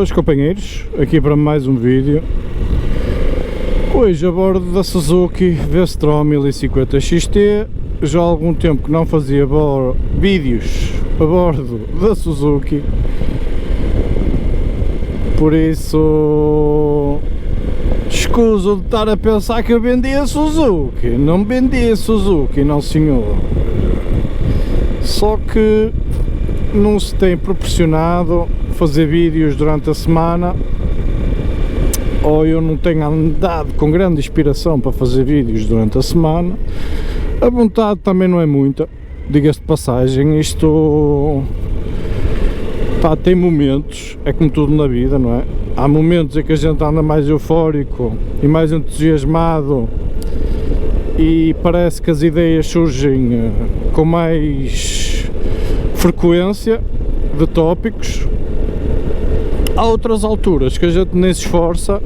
Boas companheiros, aqui para mais um vídeo. Hoje a bordo da Suzuki V-Strom 1050 XT. Já há algum tempo que não fazia vídeos a bordo da Suzuki, por isso escuso de estar a pensar que eu vendi a Suzuki. Não vendi a Suzuki, não senhor. Só que não se tem proporcionado fazer vídeos durante a semana, ou eu não tenho andado com grande inspiração para fazer vídeos durante a semana. A vontade também não é muita, diga-se de passagem. Isto pá, tem momentos, é como tudo na vida, não é? Há momentos em que a gente anda mais eufórico e mais entusiasmado e parece que as ideias surgem com mais frequência de tópicos. Há outras alturas que a gente nem se esforça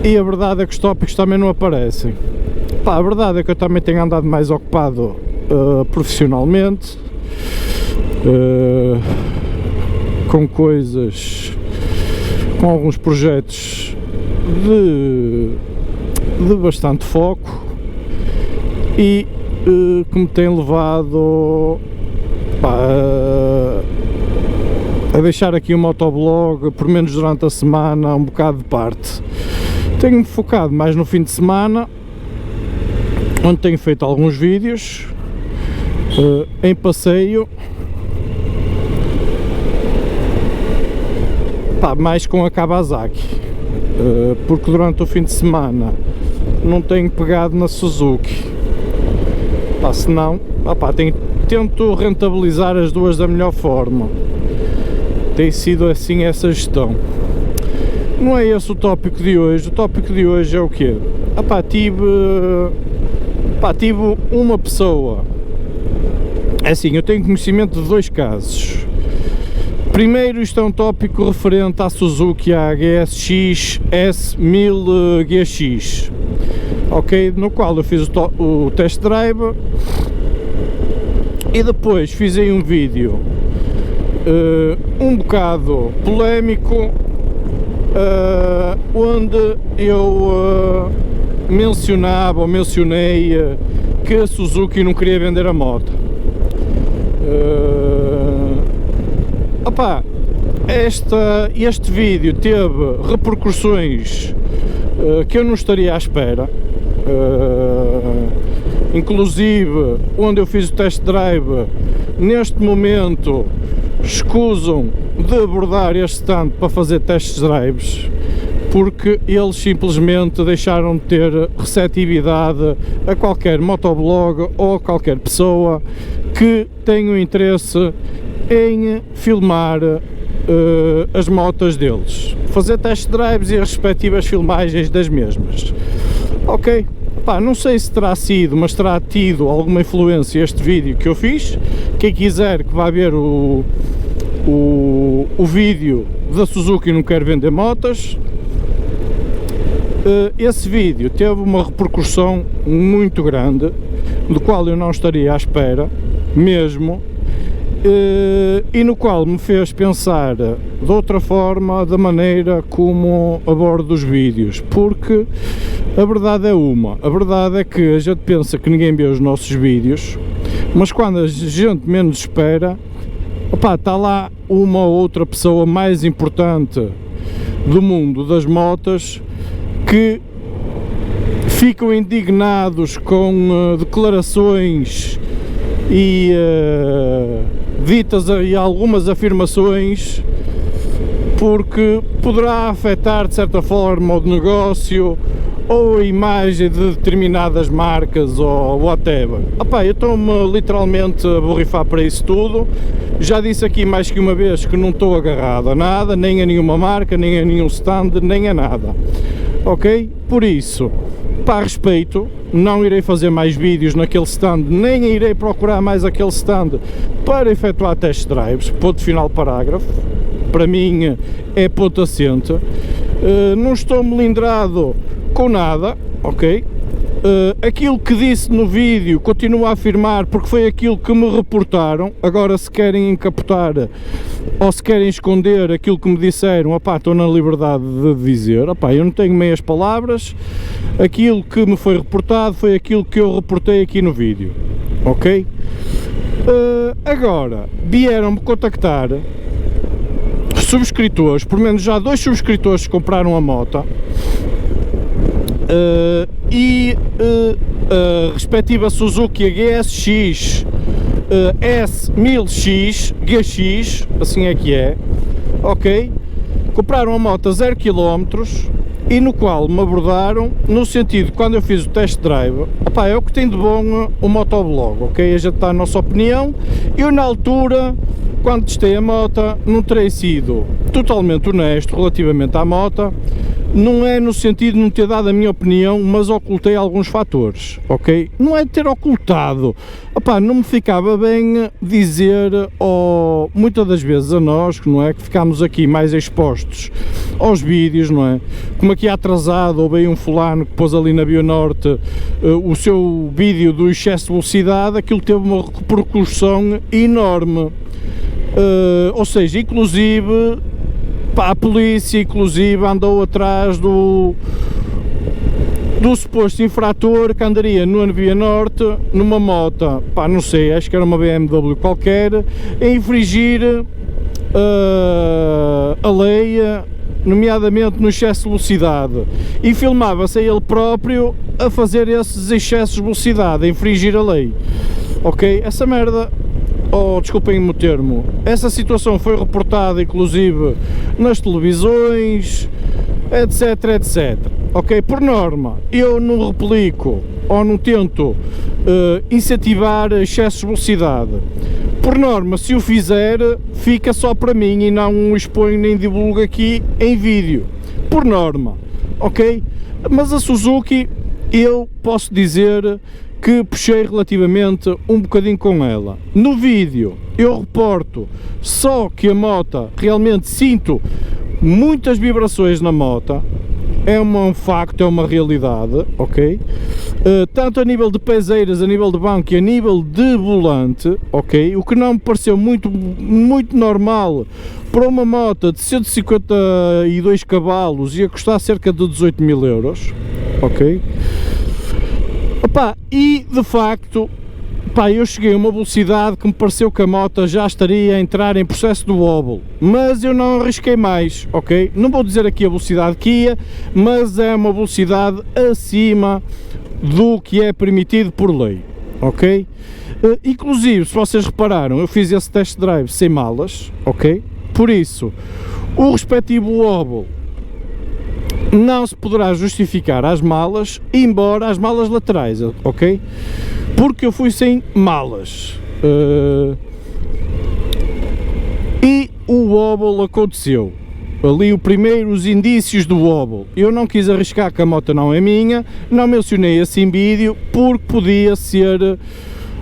e a verdade é que os tópicos também não aparecem. Pá, a verdade é que eu também tenho andado mais ocupado profissionalmente, com coisas, com alguns projetos de bastante foco e que me tem levado, pá, a deixar aqui o motoblog, por menos durante a semana, um bocado de parte. Tenho-me focado mais no fim de semana, onde tenho feito alguns vídeos em passeio, pá, mais com a Kawasaki, porque durante o fim de semana não tenho pegado na Suzuki. Pá, senão, pá, tento rentabilizar as duas da melhor forma. Tem sido assim essa gestão. Não é esse o tópico de hoje. O tópico de hoje é o quê? Tive uma pessoa. É assim, eu tenho conhecimento de dois casos. Primeiro, isto é um tópico referente à Suzuki GSX S1000 GX, ok? No qual eu fiz o test drive e depois fiz aí um vídeo um bocado polémico, onde eu mencionei que a Suzuki não queria vender a moto. Este vídeo teve repercussões que eu não estaria à espera, inclusive onde eu fiz o test drive, neste momento escusam de abordar este stand para fazer test drives, porque eles simplesmente deixaram de ter receptividade a qualquer motoblog ou a qualquer pessoa que tenha o interesse em filmar as motos deles, fazer test drives e as respectivas filmagens das mesmas. Ok, pá, não sei se terá sido, mas terá tido alguma influência este vídeo que eu fiz. Quem quiser que vá ver o vídeo da Suzuki não quer vender motas, esse vídeo teve uma repercussão muito grande, do qual eu não estaria à espera mesmo, e no qual me fez pensar de outra forma da maneira como abordo os vídeos, porque a verdade é que a gente pensa que ninguém vê os nossos vídeos, mas quando a gente menos espera, opá, está lá uma ou outra pessoa mais importante do mundo das motas que ficam indignados com declarações e ditas e algumas afirmações, porque poderá afetar de certa forma o negócio ou a imagem de determinadas marcas ou whatever. Eu estou-me literalmente a borrifar para isso tudo. Já disse aqui mais que uma vez que não estou agarrado a nada, nem a nenhuma marca, nem a nenhum stand, nem a nada, ok? Por isso, para respeito, não irei fazer mais vídeos naquele stand, nem irei procurar mais aquele stand para efetuar test drives. Ponto final, parágrafo. Para mim é ponto assente. Não estou melindrado com nada, ok? Aquilo que disse no vídeo continuo a afirmar, porque foi aquilo que me reportaram. Agora, se querem encapotar ou se querem esconder aquilo que me disseram, opá, estou na liberdade de dizer, opá, eu não tenho meias palavras, aquilo que me foi reportado foi aquilo que eu reportei aqui no vídeo, ok? Agora, vieram-me contactar subscritores, por menos já 2 subscritores que compraram a moto, e a respectiva Suzuki GSX S1000X GX, assim é que é, ok? Compraram a moto a 0 km e no qual me abordaram no sentido, quando eu fiz o test drive, opá, é o que tem de bom o motoblog, ok? A gente dá a nossa opinião. Eu na altura, quando testei a moto, não terei sido totalmente honesto relativamente à moto, não é no sentido de não ter dado a minha opinião, mas ocultei alguns fatores, ok? Não é ter ocultado, opá, não me ficava bem dizer, muitas das vezes a nós, não é, que ficámos aqui mais expostos aos vídeos, não é? Como aqui atrasado, ou bem um fulano que pôs ali na Bionorte o seu vídeo do excesso de velocidade, aquilo teve uma repercussão enorme, ou seja, inclusive, pá, a polícia inclusive andou atrás do suposto infrator que andaria no Via Norte numa moto, pá, não sei, acho que era uma BMW qualquer, a infringir a lei, nomeadamente no excesso de velocidade, e filmava-se a ele próprio a fazer esses excessos de velocidade, a infringir a lei, ok? Essa merda, desculpem-me o termo, essa situação foi reportada inclusive nas televisões, etc, etc, ok? Por norma, eu não replico ou não tento incentivar excessos de velocidade. Por norma, se o fizer, fica só para mim e não o exponho nem divulgo aqui em vídeo, por norma, ok? Mas a Suzuki, eu posso dizer que puxei relativamente um bocadinho com ela. No vídeo eu reporto só que a moto, realmente sinto muitas vibrações na moto, é um facto, é uma realidade, ok? Tanto a nível de pezeiras, a nível de banco e a nível de volante, ok? O que não me pareceu muito normal para uma moto de 152 cavalos e a custar cerca de 18 mil euros, ok? Opa, e de facto, pá, eu cheguei a uma velocidade que me pareceu que a moto já estaria a entrar em processo de wobble, mas eu não arrisquei mais, ok? Não vou dizer aqui a velocidade que ia, mas é uma velocidade acima do que é permitido por lei, ok? Inclusive, se vocês repararam, eu fiz esse test drive sem malas, ok? Por isso, o respectivo wobble não se poderá justificar às malas, embora às malas laterais, ok? Porque eu fui sem malas e o wobble aconteceu ali, os indícios do wobble. Eu não quis arriscar, que a moto não é minha, não mencionei assim em vídeo porque podia ser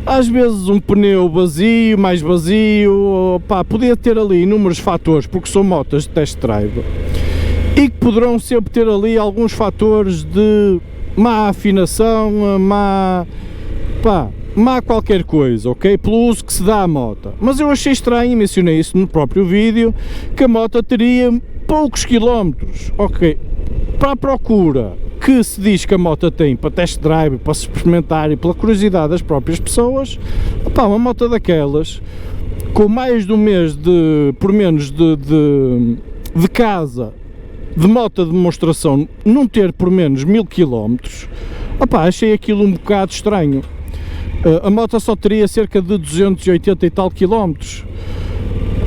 às vezes um pneu vazio, mais vazio, pá, podia ter ali inúmeros fatores, porque são motas de test drive e que poderão sempre ter ali alguns fatores de má afinação, má qualquer coisa, ok? Pelo uso que se dá à moto. Mas eu achei estranho, e mencionei isso no próprio vídeo, que a moto teria poucos quilómetros, ok? Para a procura que se diz que a moto tem para test drive, para se experimentar e pela curiosidade das próprias pessoas, opá, uma moto daquelas, com mais de um mês por menos de casa, de moto de demonstração, não ter por menos 1000 km, opá, achei aquilo um bocado estranho. A moto só teria cerca de 280 e tal quilómetros,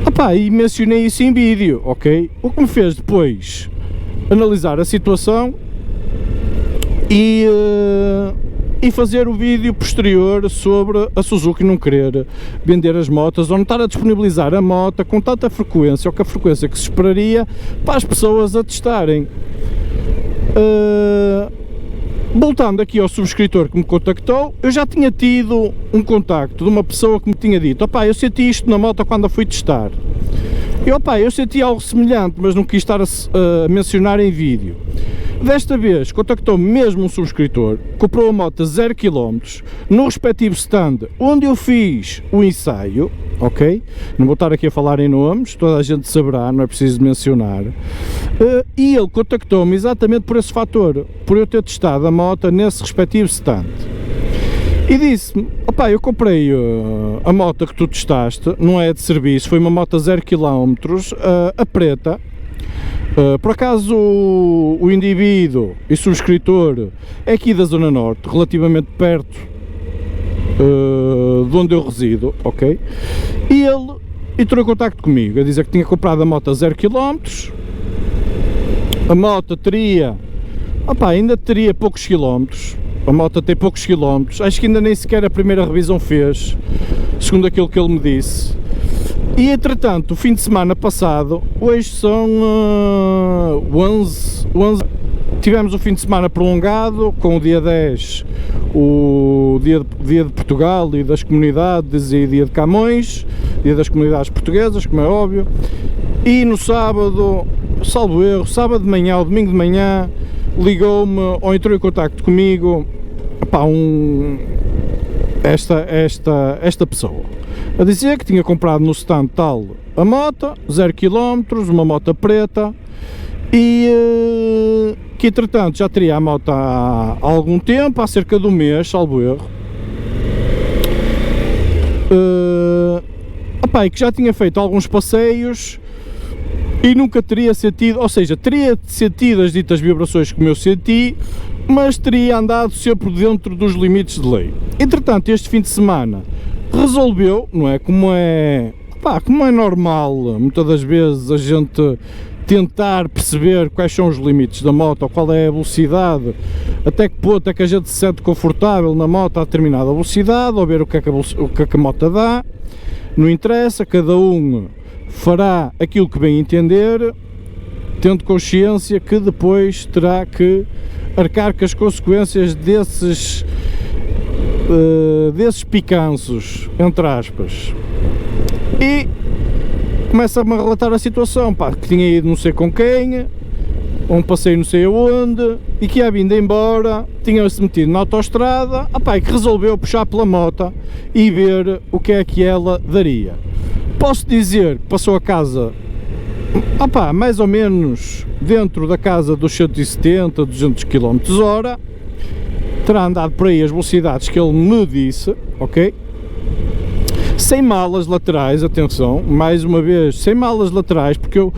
opá, e mencionei isso em vídeo, ok? O que me fez depois analisar a situação e fazer o vídeo posterior sobre a Suzuki não querer vender as motas ou não estar a disponibilizar a moto com tanta frequência, ou com a frequência que se esperaria, para as pessoas a testarem. Voltando aqui ao subscritor que me contactou, eu já tinha tido um contacto de uma pessoa que me tinha dito: opá, eu senti isto na moto quando a fui testar. E opá, eu senti algo semelhante, mas não quis estar a mencionar em vídeo. Desta vez contactou-me mesmo um subscritor, comprou a moto a 0 km no respectivo stand onde eu fiz o ensaio, ok? Não vou estar aqui a falar em nomes, toda a gente saberá, não é preciso mencionar. E ele contactou-me exatamente por esse fator, por eu ter testado a moto nesse respectivo stand. E disse-me, opá, eu comprei a moto que tu testaste, não é de serviço, foi uma moto a 0 km, a preta. Por acaso o indivíduo e subscritor é aqui da Zona Norte, relativamente perto de onde eu resido, ok? E ele entrou em contacto comigo, a dizer que tinha comprado a moto a 0 km, a moto teria, opá, ainda teria poucos quilómetros, a moto tem poucos quilómetros, acho que ainda nem sequer a primeira revisão fez, segundo aquilo que ele me disse. E entretanto, o fim de semana passado, hoje são 11, tivemos o fim de semana prolongado, com o dia 10, o dia de Portugal e das comunidades, e dia de Camões, dia das comunidades portuguesas, como é óbvio, e no sábado, salvo erro, sábado de manhã ou domingo de manhã, ligou-me ou entrou em contacto comigo, pá, esta pessoa, a dizer que tinha comprado no stand tal a moto, 0 km, uma moto preta, e que entretanto já teria a moto há algum tempo, há cerca de um mês, salvo erro, e que já tinha feito alguns passeios e nunca teria sentido, ou seja, teria sentido as ditas vibrações como eu senti, mas teria andado sempre dentro dos limites de lei. Entretanto, este fim de semana resolveu, não é? Como é normal, muitas das vezes a gente tentar perceber quais são os limites da moto, qual é a velocidade, até que ponto é que a gente se sente confortável na moto a determinada velocidade, ou ver o que é que a moto dá, não interessa, cada um fará aquilo que bem entender, tendo consciência que depois terá que arcar com as consequências desses picanços, entre aspas. E começa-me a relatar a situação, pá, que tinha ido não sei com quem, um passeio não sei aonde, e que ia vindo embora, tinha-se metido na autoestrada, e que resolveu puxar pela moto e ver o que é que ela daria. Posso dizer que passou a casa, mais ou menos dentro da casa dos 170, 200 km/h, terá andado por aí as velocidades que ele me disse, ok? Sem malas laterais, atenção, mais uma vez, sem malas laterais, porque eu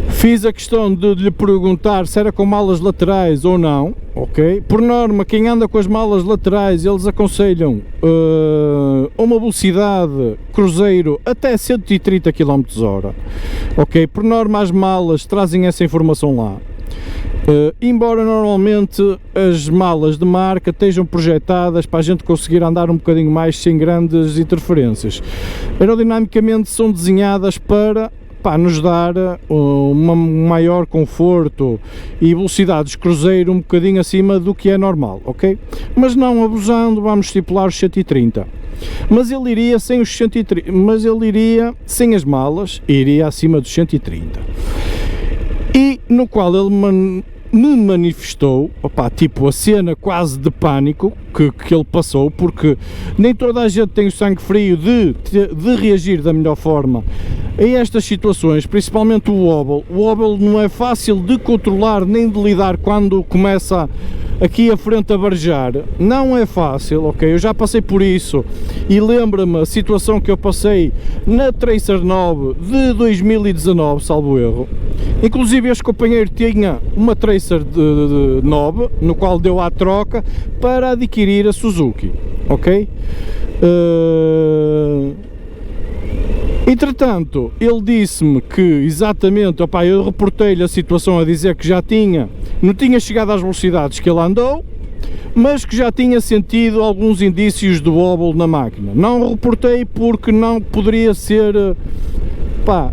fiz a questão de lhe perguntar se era com malas laterais ou não, ok? Por norma, quem anda com as malas laterais, eles aconselham uma velocidade cruzeiro até 130 km/h, ok? Por norma, as malas trazem essa informação lá. Embora normalmente as malas de marca estejam projetadas para a gente conseguir andar um bocadinho mais sem grandes interferências, aerodinamicamente são desenhadas para nos dar um maior conforto e velocidades cruzeiro um bocadinho acima do que é normal, ok? Mas não abusando, vamos estipular os 130. Mas ele iria sem os 130, mas ele iria sem as malas, iria acima dos 130. E no qual ele me manifestou, tipo a cena quase de pânico que ele passou, porque nem toda a gente tem o sangue frio de reagir da melhor forma a estas situações, principalmente o wobble. O wobble não é fácil de controlar nem de lidar quando começa aqui a frente a varejar, não é fácil, ok? Eu já passei por isso e lembro-me a situação que eu passei na Tracer 9 de 2019, salvo erro. Inclusive este companheiro tinha uma Tracer de 9, no qual deu à troca para adquirir a Suzuki, ok? Entretanto, ele disse-me que exatamente, eu reportei-lhe a situação a dizer que não tinha chegado às velocidades que ele andou, mas que já tinha sentido alguns indícios de wobble na máquina. Não reportei porque não poderia ser,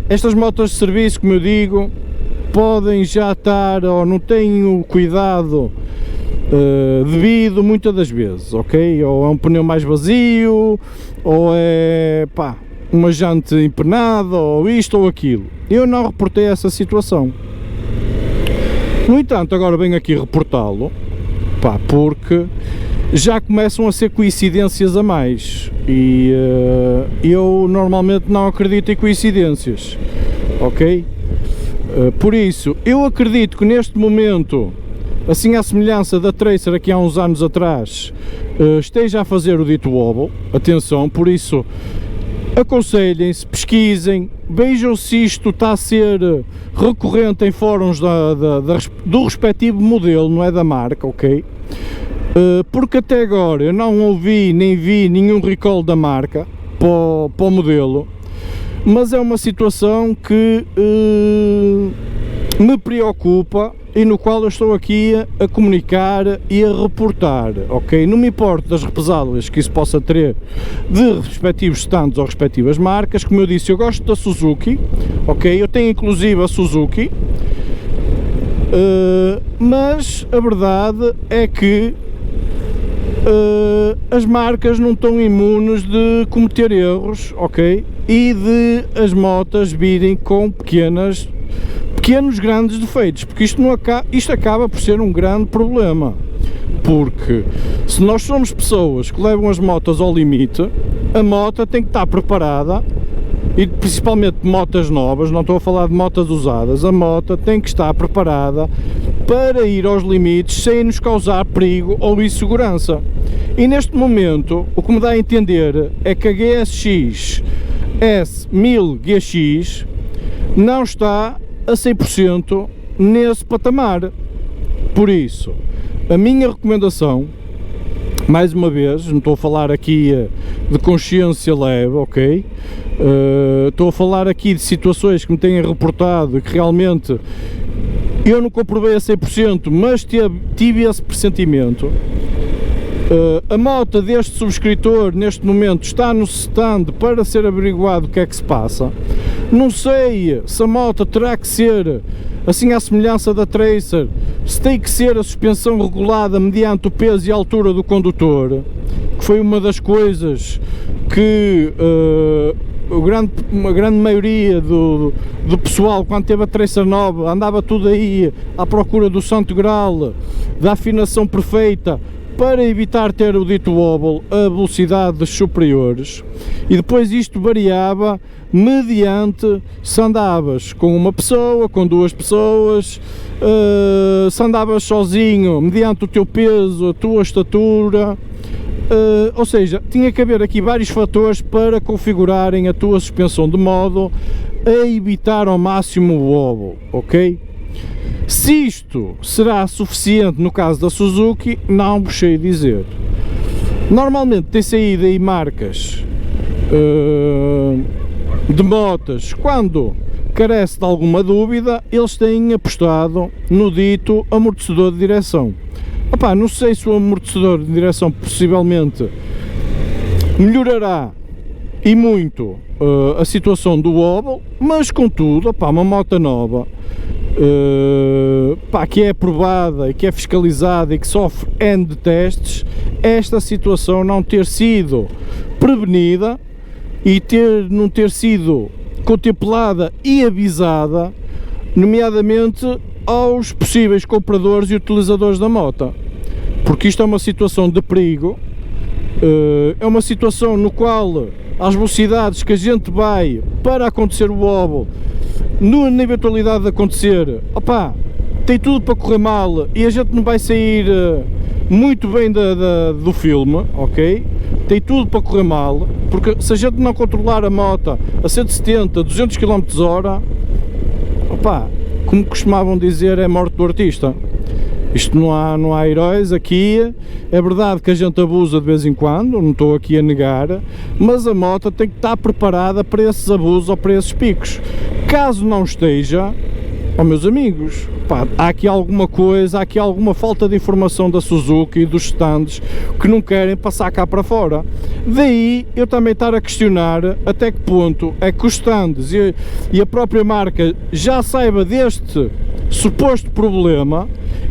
estas motos de serviço, como eu digo, podem já estar, ou não têm o cuidado devido muitas das vezes, ok? Ou é um pneu mais vazio, ou é, uma jante empenada, ou isto ou aquilo. Eu não reportei essa situação. No entanto, agora venho aqui reportá-lo, porque já começam a ser coincidências a mais, e eu normalmente não acredito em coincidências, ok? Por isso, eu acredito que neste momento, assim à semelhança da Tracer aqui há uns anos atrás, esteja a fazer o dito wobble, atenção, por isso aconselhem-se, pesquisem, vejam se isto está a ser recorrente em fóruns do respectivo modelo, não é da marca, ok? Porque até agora eu não ouvi nem vi nenhum recall da marca para o modelo, mas é uma situação que me preocupa e no qual eu estou aqui a comunicar e a reportar, ok? Não me importo das represálias que isso possa ter de respectivos stands ou respectivas marcas. Como eu disse, eu gosto da Suzuki, ok? Eu tenho inclusive a Suzuki, mas a verdade é que as marcas não estão imunes de cometer erros, ok? E de as motas virem com pequenos grandes defeitos, porque isto acaba por ser um grande problema, porque se nós somos pessoas que levam as motas ao limite, a moto tem que estar preparada, e principalmente motas novas, não estou a falar de motas usadas, a moto tem que estar preparada para ir aos limites sem nos causar perigo ou insegurança. E neste momento, o que me dá a entender é que a GSX S1000 GX não está a 100% nesse patamar. Por isso, a minha recomendação, mais uma vez, não estou a falar aqui de consciência leve, ok? Estou a falar aqui de situações que me têm reportado e que realmente eu não comprovei a 100%, mas tive esse pressentimento. A moto deste subscritor neste momento está no stand para ser averiguado o que é que se passa. Não sei se a moto terá que ser, assim à semelhança da Tracer, se tem que ser a suspensão regulada mediante o peso e a altura do condutor, que foi uma das coisas que a grande maioria do pessoal, quando teve a Tracer nova, andava tudo aí à procura do santo grau, da afinação perfeita, para evitar ter o dito wobble a velocidades superiores, e depois isto variava mediante se andavas com uma pessoa, com duas pessoas, se andavas sozinho, mediante o teu peso, a tua estatura, ou seja, tinha que haver aqui vários fatores para configurarem a tua suspensão de modo a evitar ao máximo o wobble, ok? Se isto será suficiente no caso da Suzuki, não vos sei dizer. Normalmente tem saído aí marcas de motas, quando carece de alguma dúvida, eles têm apostado no dito amortecedor de direção. Opá, não sei se o amortecedor de direção possivelmente melhorará e muito a situação do wobble, mas contudo, opá, uma moto nova, que é aprovada e que é fiscalizada e que sofre N de testes, esta situação não ter sido prevenida e não ter sido contemplada e avisada, nomeadamente aos possíveis compradores e utilizadores da moto, porque isto é uma situação de perigo, é uma situação no qual às velocidades que a gente vai para acontecer o wobble, na eventualidade de acontecer, opá, tem tudo para correr mal e a gente não vai sair muito bem do filme, ok? Tem tudo para correr mal, porque se a gente não controlar a moto a 170, 200 km/h, opá, como costumavam dizer, é morte do artista. Isto não há heróis aqui. É verdade que a gente abusa de vez em quando, não estou aqui a negar, mas a moto tem que estar preparada para esses abusos ou para esses picos. Caso não esteja, meus amigos, pá, há aqui alguma coisa, há aqui alguma falta de informação da Suzuki e dos stands que não querem passar cá para fora. Daí eu também estar a questionar até que ponto é que os stands e a própria marca já saiba deste suposto problema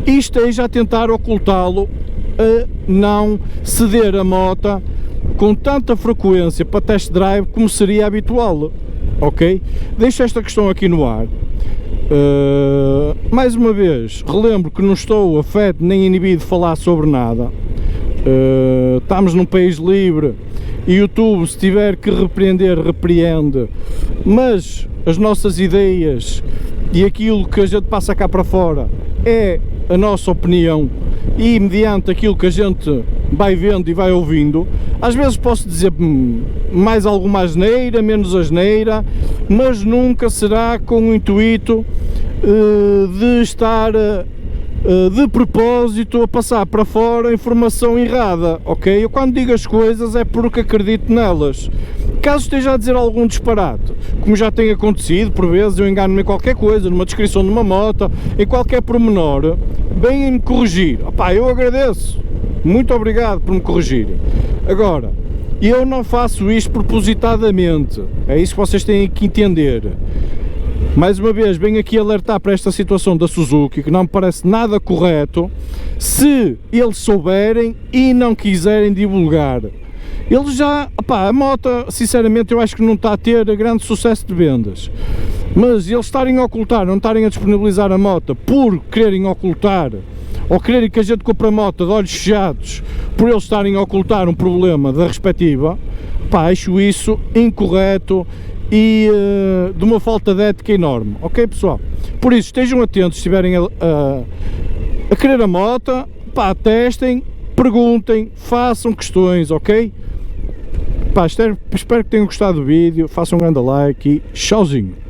e esteja a tentar ocultá-lo, a não ceder a moto com tanta frequência para test drive como seria habitual, ok? Deixo esta questão aqui no ar. Mais uma vez, relembro que não estou afeto nem inibido de falar sobre nada, estamos num país livre e YouTube, se tiver que repreender, repreende, mas as nossas ideias e aquilo que a gente passa cá para fora é a nossa opinião, e mediante aquilo que a gente vai vendo e vai ouvindo, às vezes posso dizer mais alguma asneira, menos asneira, mas nunca será com o intuito de estar de propósito a passar para fora informação errada, ok? Eu quando digo as coisas é porque acredito nelas. Caso esteja a dizer algum disparate, como já tem acontecido, por vezes eu engano-me em qualquer coisa, numa descrição de uma moto, em qualquer pormenor, venham-me corrigir. Opá, eu agradeço, muito obrigado por me corrigirem. Agora, eu não faço isto propositadamente, é isso que vocês têm que entender. Mais uma vez, venho aqui alertar para esta situação da Suzuki, que não me parece nada correto, se eles souberem e não quiserem divulgar. Eles já, opá, a moto, sinceramente, eu acho que não está a ter grande sucesso de vendas, mas eles estarem a ocultar, não estarem a disponibilizar a moto por quererem ocultar, ou quererem que a gente compre a moto de olhos fechados, por eles estarem a ocultar um problema da respectiva, opá, acho isso incorreto e de uma falta de ética enorme, ok pessoal? Por isso, estejam atentos se estiverem a querer a moto, pá, testem, perguntem, façam questões, ok? Pá, espero que tenham gostado do vídeo, façam um grande like e tchauzinho!